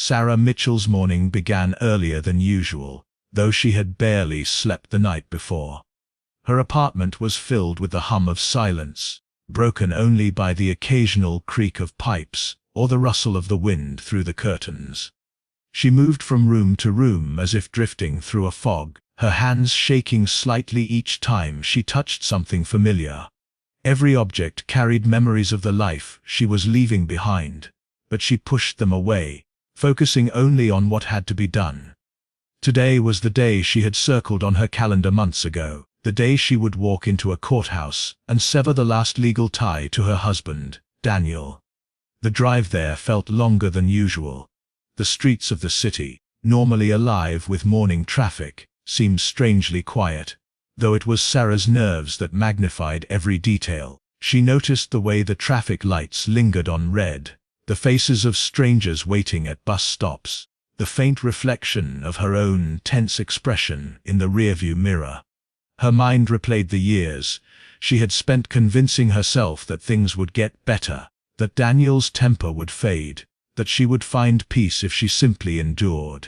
Sarah Mitchell's morning began earlier than usual, though she had barely slept the night before. Her apartment was filled with the hum of silence, broken only by the occasional creak of pipes or the rustle of the wind through the curtains. She moved from room to room as if drifting through a fog, her hands shaking slightly each time she touched something familiar. Every object carried memories of the life she was leaving behind, but she pushed them away, focusing only on what had to be done. Today was the day she had circled on her calendar months ago, the day she would walk into a courthouse and sever the last legal tie to her husband, Daniel. The drive there felt longer than usual. The streets of the city, normally alive with morning traffic, seemed strangely quiet, though it was Sarah's nerves that magnified every detail. She noticed the way the traffic lights lingered on red, the faces of strangers waiting at bus stops, the faint reflection of her own tense expression in the rearview mirror. Her mind replayed the years she had spent convincing herself that things would get better, that Daniel's temper would fade, that she would find peace if she simply endured.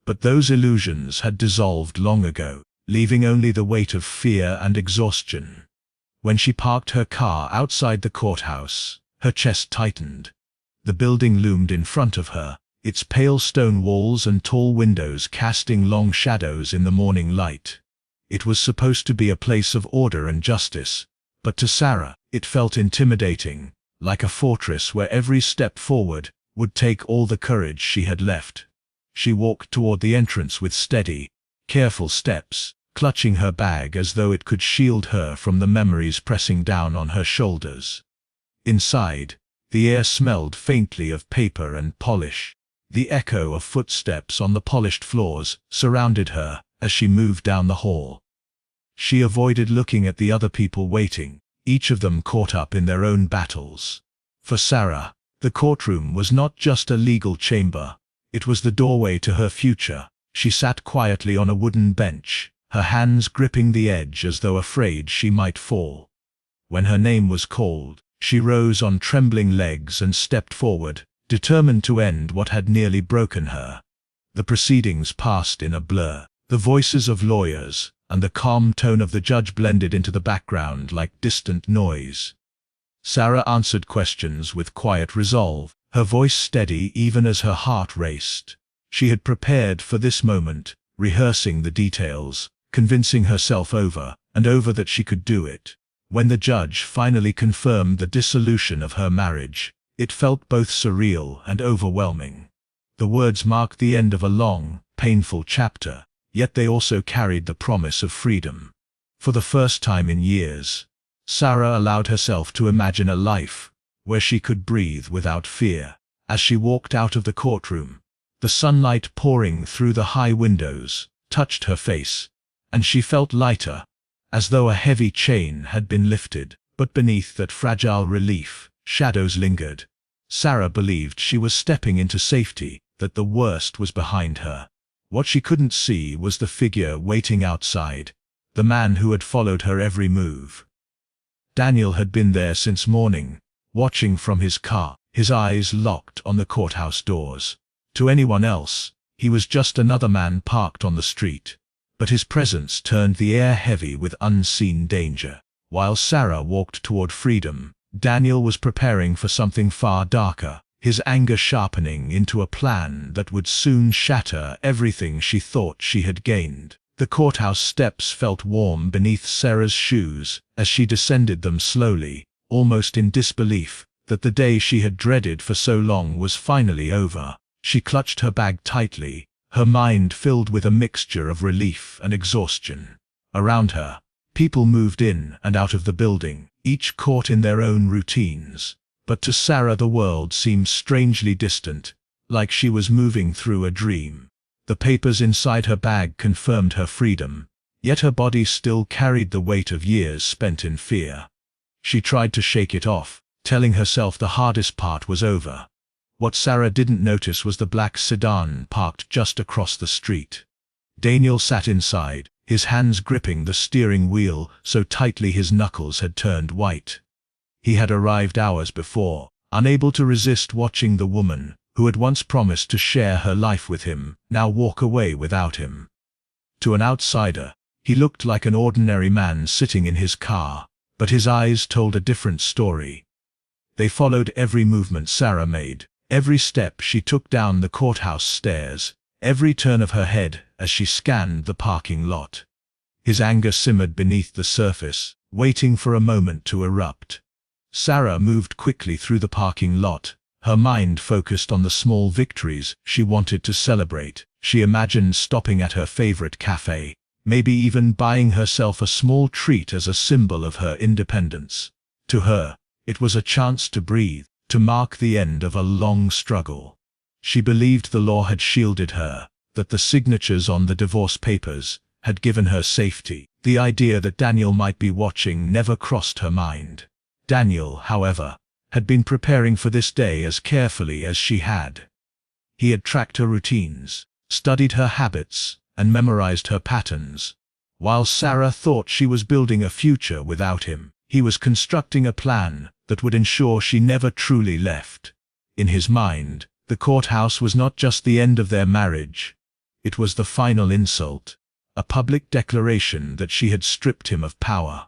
But those illusions had dissolved long ago, leaving only the weight of fear and exhaustion. When she parked her car outside the courthouse, her chest tightened. The building loomed in front of her, its pale stone walls and tall windows casting long shadows in the morning light. It was supposed to be a place of order and justice, but to Sarah, it felt intimidating, like a fortress where every step forward would take all the courage she had left. She walked toward the entrance with steady, careful steps, clutching her bag as though it could shield her from the memories pressing down on her shoulders. Inside, the air smelled faintly of paper and polish. The echo of footsteps on the polished floors surrounded her as she moved down the hall. She avoided looking at the other people waiting, each of them caught up in their own battles. For Sarah, the courtroom was not just a legal chamber, it was the doorway to her future. She sat quietly on a wooden bench, her hands gripping the edge as though afraid she might fall. When her name was called, she rose on trembling legs and stepped forward, determined to end what had nearly broken her. The proceedings passed in a blur. The voices of lawyers and the calm tone of the judge blended into the background like distant noise. Sarah answered questions with quiet resolve, her voice steady even as her heart raced. She had prepared for this moment, rehearsing the details, convincing herself over and over that she could do it. When the judge finally confirmed the dissolution of her marriage, it felt both surreal and overwhelming. The words marked the end of a long, painful chapter, yet they also carried the promise of freedom. For the first time in years, Sarah allowed herself to imagine a life where she could breathe without fear. As she walked out of the courtroom, the sunlight pouring through the high windows touched her face, and she felt lighter, as though a heavy chain had been lifted. But beneath that fragile relief, shadows lingered. Sarah believed she was stepping into safety, that the worst was behind her. What she couldn't see was the figure waiting outside, the man who had followed her every move. Daniel had been there since morning, watching from his car, his eyes locked on the courthouse doors. To anyone else, he was just another man parked on the street, but his presence turned the air heavy with unseen danger. While Sarah walked toward freedom, Daniel was preparing for something far darker, his anger sharpening into a plan that would soon shatter everything she thought she had gained. The courthouse steps felt warm beneath Sarah's shoes as she descended them slowly, almost in disbelief that the day she had dreaded for so long was finally over. She clutched her bag tightly, her mind filled with a mixture of relief and exhaustion. Around her, people moved in and out of the building, each caught in their own routines. But to Sarah the world seemed strangely distant, like she was moving through a dream. The papers inside her bag confirmed her freedom, yet her body still carried the weight of years spent in fear. She tried to shake it off, telling herself the hardest part was over. What Sarah didn't notice was the black sedan parked just across the street. Daniel sat inside, his hands gripping the steering wheel so tightly his knuckles had turned white. He had arrived hours before, unable to resist watching the woman who had once promised to share her life with him, now walk away without him. To an outsider, he looked like an ordinary man sitting in his car, but his eyes told a different story. They followed every movement Sarah made, every step she took down the courthouse stairs, every turn of her head as she scanned the parking lot. His anger simmered beneath the surface, waiting for a moment to erupt. Sarah moved quickly through the parking lot, her mind focused on the small victories she wanted to celebrate. She imagined stopping at her favorite cafe, maybe even buying herself a small treat as a symbol of her independence. To her, it was a chance to breathe, to mark the end of a long struggle. She believed the law had shielded her, that the signatures on the divorce papers had given her safety. The idea that Daniel might be watching never crossed her mind. Daniel, however, had been preparing for this day as carefully as she had. He had tracked her routines, studied her habits, and memorized her patterns. While Sarah thought she was building a future without him, he was constructing a plan that would ensure she never truly left. In his mind, the courthouse was not just the end of their marriage. It was the final insult, a public declaration that she had stripped him of power.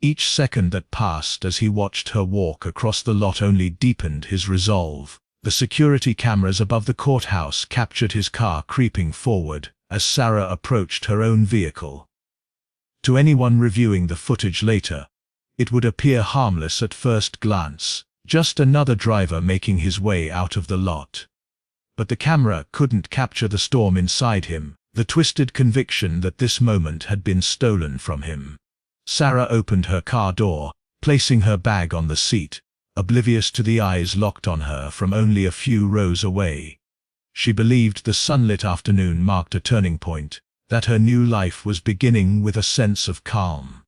Each second that passed as he watched her walk across the lot only deepened his resolve. The security cameras above the courthouse captured his car creeping forward as Sarah approached her own vehicle. To anyone reviewing the footage later, it would appear harmless at first glance, just another driver making his way out of the lot. But the camera couldn't capture the storm inside him, the twisted conviction that this moment had been stolen from him. Sarah opened her car door, placing her bag on the seat, oblivious to the eyes locked on her from only a few rows away. She believed the sunlit afternoon marked a turning point, that her new life was beginning with a sense of calm.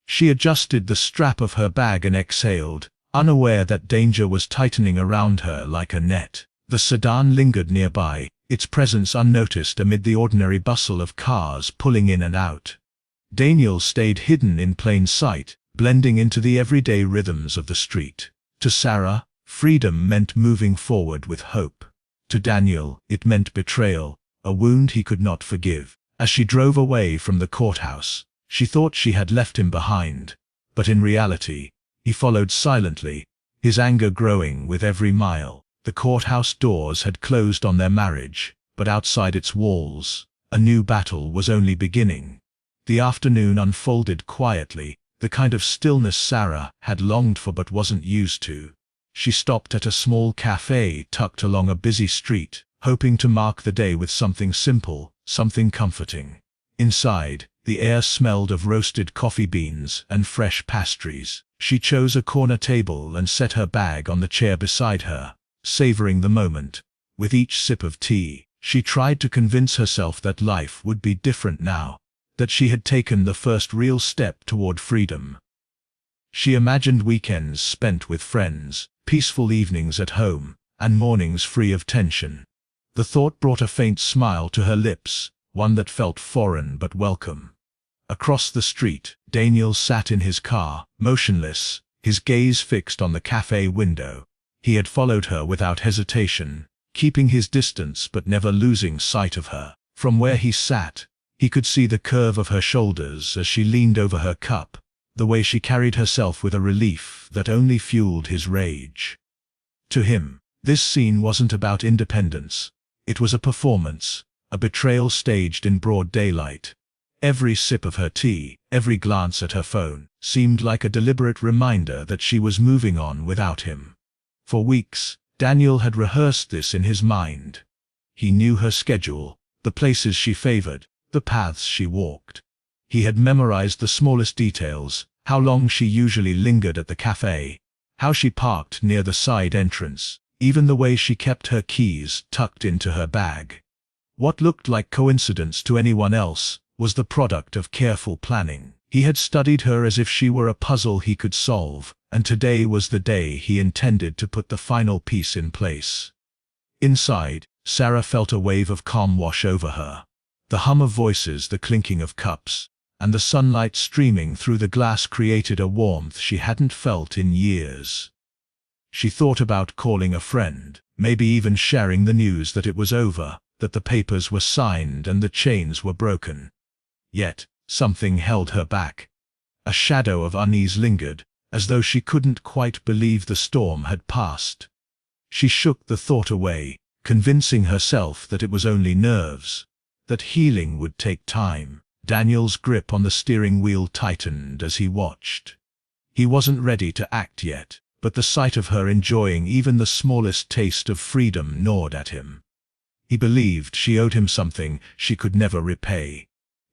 She adjusted the strap of her bag and exhaled, unaware that danger was tightening around her like a net. The sedan lingered nearby, its presence unnoticed amid the ordinary bustle of cars pulling in and out. Daniel stayed hidden in plain sight, blending into the everyday rhythms of the street. To Sarah, freedom meant moving forward with hope. To Daniel, it meant betrayal, a wound he could not forgive. As she drove away from the courthouse, she thought she had left him behind, but in reality, he followed silently, his anger growing with every mile. The courthouse doors had closed on their marriage, but outside its walls, a new battle was only beginning. The afternoon unfolded quietly, the kind of stillness Sarah had longed for but wasn't used to. She stopped at a small cafe tucked along a busy street, hoping to mark the day with something simple, something comforting. Inside, the air smelled of roasted coffee beans and fresh pastries. She chose a corner table and set her bag on the chair beside her, savoring the moment. With each sip of tea, she tried to convince herself that life would be different now, that she had taken the first real step toward freedom. She imagined weekends spent with friends, peaceful evenings at home, and mornings free of tension. The thought brought a faint smile to her lips, one that felt foreign but welcome. Across the street, Daniel sat in his car, motionless, his gaze fixed on the cafe window. He had followed her without hesitation, keeping his distance but never losing sight of her. From where he sat, he could see the curve of her shoulders as she leaned over her cup, the way she carried herself with a relief that only fueled his rage. To him, this scene wasn't about independence. It was a performance, a betrayal staged in broad daylight. Every sip of her tea, every glance at her phone, seemed like a deliberate reminder that she was moving on without him. For weeks, Daniel had rehearsed this in his mind. He knew her schedule, the places she favored, the paths she walked. He had memorized the smallest details, how long she usually lingered at the cafe, how she parked near the side entrance, even the way she kept her keys tucked into her bag. What looked like coincidence to anyone else was the product of careful planning. He had studied her as if she were a puzzle he could solve, and today was the day he intended to put the final piece in place. Inside, Sarah felt a wave of calm wash over her. The hum of voices, the clinking of cups, and the sunlight streaming through the glass created a warmth she hadn't felt in years. She thought about calling a friend, maybe even sharing the news that it was over, that the papers were signed and the chains were broken. Yet, something held her back. A shadow of unease lingered, as though she couldn't quite believe the storm had passed. She shook the thought away, convincing herself that it was only nerves, that healing would take time. Daniel's grip on the steering wheel tightened as he watched. He wasn't ready to act yet, but the sight of her enjoying even the smallest taste of freedom gnawed at him. He believed she owed him something she could never repay.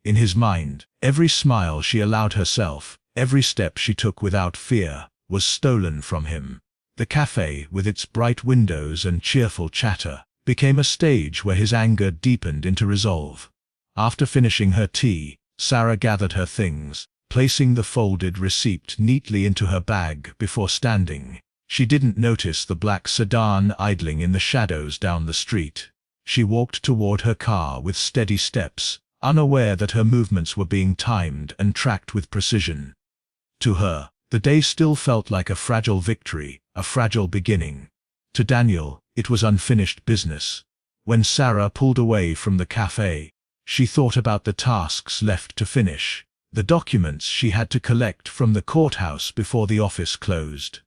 In his mind, every smile she allowed herself, every step she took without fear, was stolen from him. The cafe, with its bright windows and cheerful chatter, became a stage where his anger deepened into resolve. After finishing her tea, Sarah gathered her things, placing the folded receipt neatly into her bag before standing. She didn't notice the black sedan idling in the shadows down the street. She walked toward her car with steady steps, unaware that her movements were being timed and tracked with precision. To her, the day still felt like a fragile victory, a fragile beginning. To Daniel, it was unfinished business. When Sarah pulled away from the cafe, she thought about the tasks left to finish, the documents she had to collect from the courthouse before the office closed.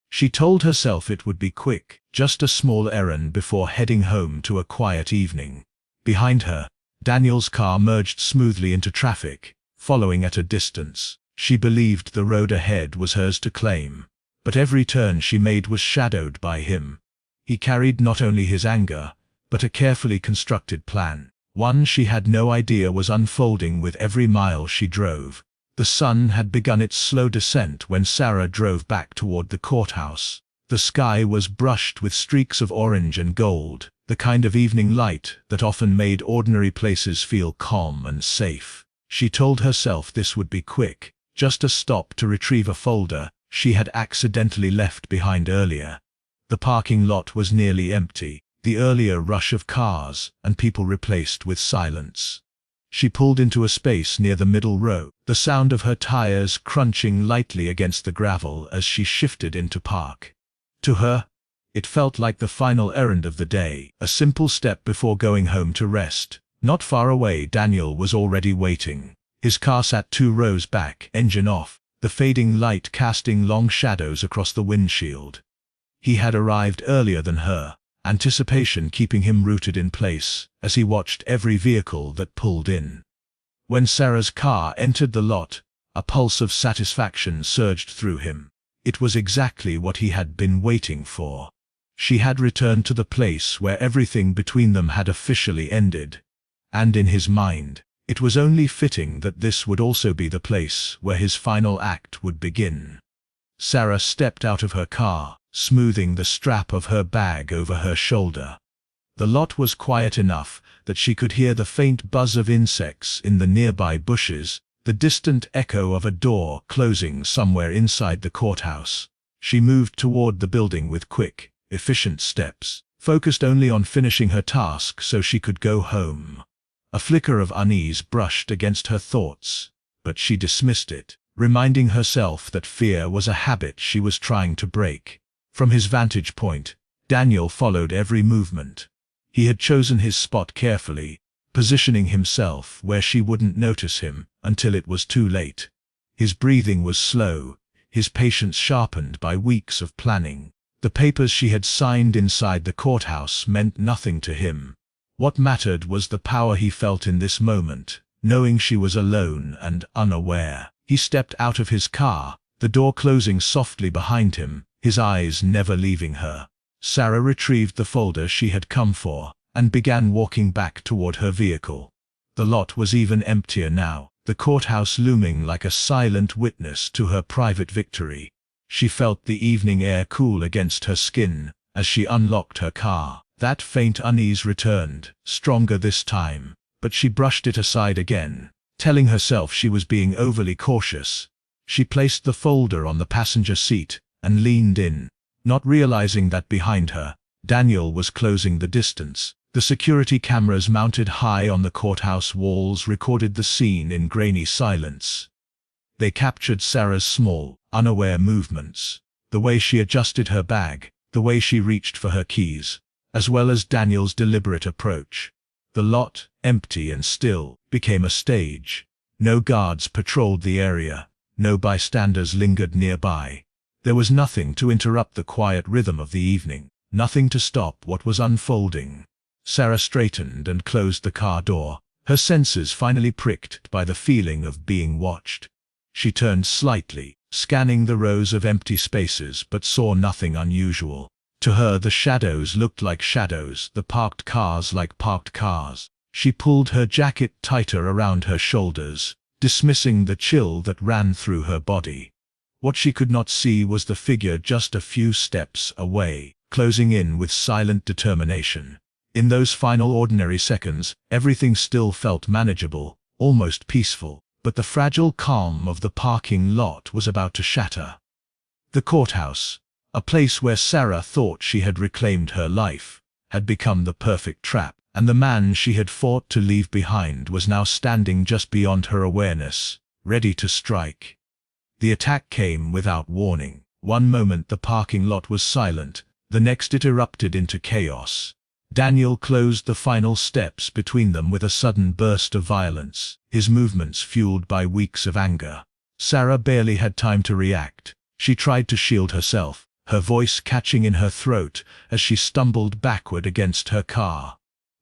She told herself it would be quick, just a small errand before heading home to a quiet evening. Behind her, Daniel's car merged smoothly into traffic, following at a distance. She believed the road ahead was hers to claim, but every turn she made was shadowed by him. He carried not only his anger, but a carefully constructed plan, one she had no idea was unfolding with every mile she drove. The sun had begun its slow descent when Sarah drove back toward the courthouse. The sky was brushed with streaks of orange and gold, the kind of evening light that often made ordinary places feel calm and safe. She told herself this would be quick, just a stop to retrieve a folder she had accidentally left behind earlier. The parking lot was nearly empty, the earlier rush of cars and people replaced with silence. She pulled into a space near the middle row, the sound of her tires crunching lightly against the gravel as she shifted into park. To her, it felt like the final errand of the day, a simple step before going home to rest. Not far away, Daniel was already waiting. His car sat 2 rows back, engine off, the fading light casting long shadows across the windshield. He had arrived earlier than her, anticipation keeping him rooted in place as he watched every vehicle that pulled in. When Sarah's car entered the lot, a pulse of satisfaction surged through him. It was exactly what he had been waiting for. She had returned to the place where everything between them had officially ended. And in his mind, it was only fitting that this would also be the place where his final act would begin. Sarah stepped out of her car, smoothing the strap of her bag over her shoulder. The lot was quiet enough that she could hear the faint buzz of insects in the nearby bushes, the distant echo of a door closing somewhere inside the courthouse. She moved toward the building with quick, efficient steps, focused only on finishing her task so she could go home. A flicker of unease brushed against her thoughts, but she dismissed it, reminding herself that fear was a habit she was trying to break. From his vantage point, Daniel followed every movement. He had chosen his spot carefully, positioning himself where she wouldn't notice him until it was too late. His breathing was slow, his patience sharpened by weeks of planning. The papers she had signed inside the courthouse meant nothing to him. What mattered was the power he felt in this moment, knowing she was alone and unaware. He stepped out of his car, the door closing softly behind him, his eyes never leaving her. Sarah retrieved the folder she had come for, and began walking back toward her vehicle. The lot was even emptier now, the courthouse looming like a silent witness to her private victory. She felt the evening air cool against her skin as she unlocked her car. That faint unease returned, stronger this time, but she brushed it aside again, telling herself she was being overly cautious. She placed the folder on the passenger seat and leaned in, not realizing that behind her, Daniel was closing the distance. The security cameras mounted high on the courthouse walls recorded the scene in grainy silence. They captured Sarah's small, unaware movements, the way she adjusted her bag, the way she reached for her keys, as well as Daniel's deliberate approach. The lot, empty and still, became a stage. No guards patrolled the area, no bystanders lingered nearby. There was nothing to interrupt the quiet rhythm of the evening, nothing to stop what was unfolding. Sarah straightened and closed the car door, her senses finally pricked by the feeling of being watched. She turned slightly, scanning the rows of empty spaces, but saw nothing unusual. To her the shadows looked like shadows, the parked cars like parked cars. She pulled her jacket tighter around her shoulders, dismissing the chill that ran through her body. What she could not see was the figure just a few steps away, closing in with silent determination. In those final ordinary seconds, everything still felt manageable, almost peaceful, but the fragile calm of the parking lot was about to shatter. The courthouse, a place where Sarah thought she had reclaimed her life, had become the perfect trap, and the man she had fought to leave behind was now standing just beyond her awareness, ready to strike. The attack came without warning. One moment the parking lot was silent, the next it erupted into chaos. Daniel closed the final steps between them with a sudden burst of violence, his movements fueled by weeks of anger. Sarah barely had time to react. She tried to shield herself, her voice catching in her throat as she stumbled backward against her car.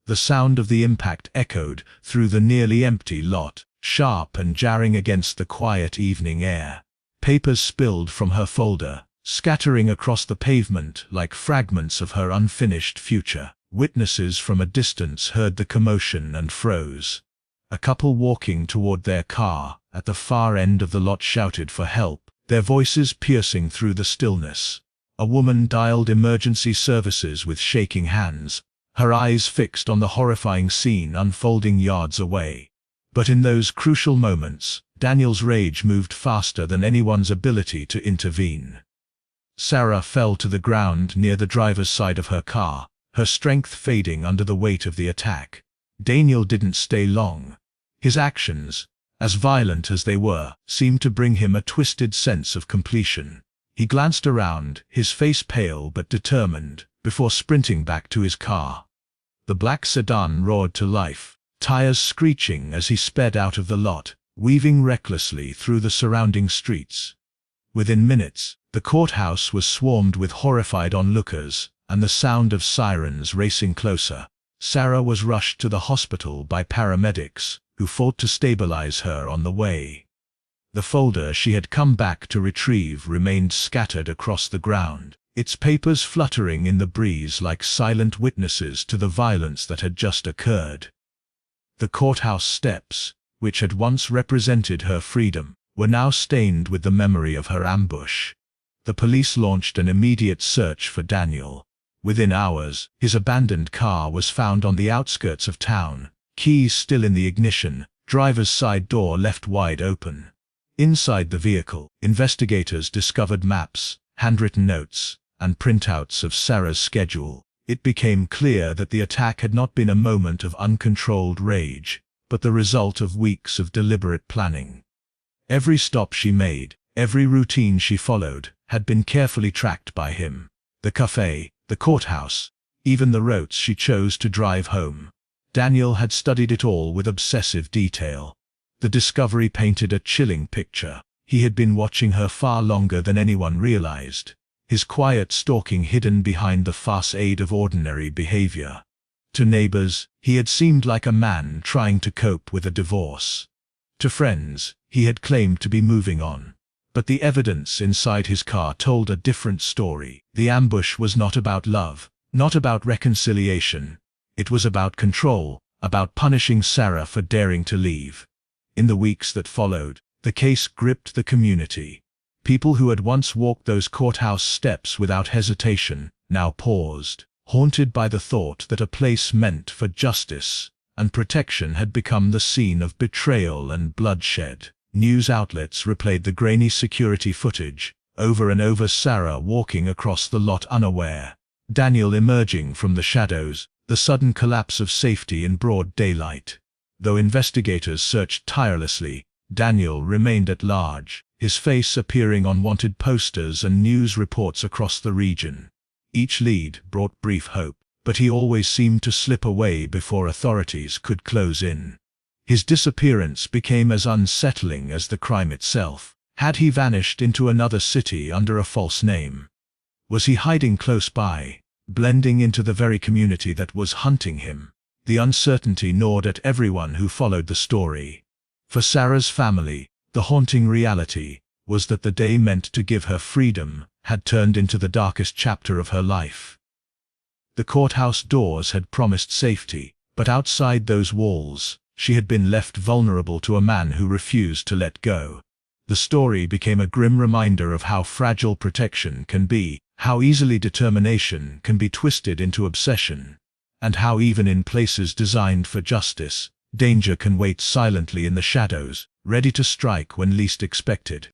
The sound of the impact echoed through the nearly empty lot, sharp and jarring against the quiet evening air. Papers spilled from her folder, scattering across the pavement like fragments of her unfinished future. Witnesses from a distance heard the commotion and froze. A couple walking toward their car at the far end of the lot shouted for help, their voices piercing through the stillness. A woman dialed emergency services with shaking hands, her eyes fixed on the horrifying scene unfolding yards away. But in those crucial moments, Daniel's rage moved faster than anyone's ability to intervene. Sarah fell to the ground near the driver's side of her car, her strength fading under the weight of the attack. Daniel didn't stay long. His actions, as violent as they were, seemed to bring him a twisted sense of completion. He glanced around, his face pale but determined, before sprinting back to his car. The black sedan roared to life, tires screeching as he sped out of the lot, weaving recklessly through the surrounding streets. Within minutes, the courthouse was swarmed with horrified onlookers, and the sound of sirens racing closer. Sarah was rushed to the hospital by paramedics, who fought to stabilize her on the way. The folder she had come back to retrieve remained scattered across the ground, its papers fluttering in the breeze like silent witnesses to the violence that had just occurred. The courthouse steps, which had once represented her freedom, were now stained with the memory of her ambush. The police launched an immediate search for Daniel. Within hours, his abandoned car was found on the outskirts of town, keys still in the ignition, driver's side door left wide open. Inside the vehicle, investigators discovered maps, handwritten notes, and printouts of Sarah's schedule. It became clear that the attack had not been a moment of uncontrolled rage, but the result of weeks of deliberate planning. Every stop she made, every routine she followed, had been carefully tracked by him. The cafe, the courthouse, even the routes she chose to drive home. Daniel had studied it all with obsessive detail. The discovery painted a chilling picture. He had been watching her far longer than anyone realized, his quiet stalking hidden behind the facade of ordinary behavior. To neighbors, he had seemed like a man trying to cope with a divorce. To friends, he had claimed to be moving on. But the evidence inside his car told a different story. The ambush was not about love, not about reconciliation. It was about control, about punishing Sarah for daring to leave. In the weeks that followed, the case gripped the community. People who had once walked those courthouse steps without hesitation now paused, haunted by the thought that a place meant for justice and protection had become the scene of betrayal and bloodshed. News outlets replayed the grainy security footage, over and over, Sarah walking across the lot unaware, Daniel emerging from the shadows, the sudden collapse of safety in broad daylight. Though investigators searched tirelessly, Daniel remained at large, his face appearing on wanted posters and news reports across the region. Each lead brought brief hope, but he always seemed to slip away before authorities could close in. His disappearance became as unsettling as the crime itself. Had he vanished into another city under a false name? Was he hiding close by, blending into the very community that was hunting him? The uncertainty gnawed at everyone who followed the story. For Sarah's family, the haunting reality was that the day meant to give her freedom had turned into the darkest chapter of her life. The courthouse doors had promised safety, but outside those walls, she had been left vulnerable to a man who refused to let go. The story became a grim reminder of how fragile protection can be, how easily determination can be twisted into obsession, and how even in places designed for justice, danger can wait silently in the shadows, ready to strike when least expected.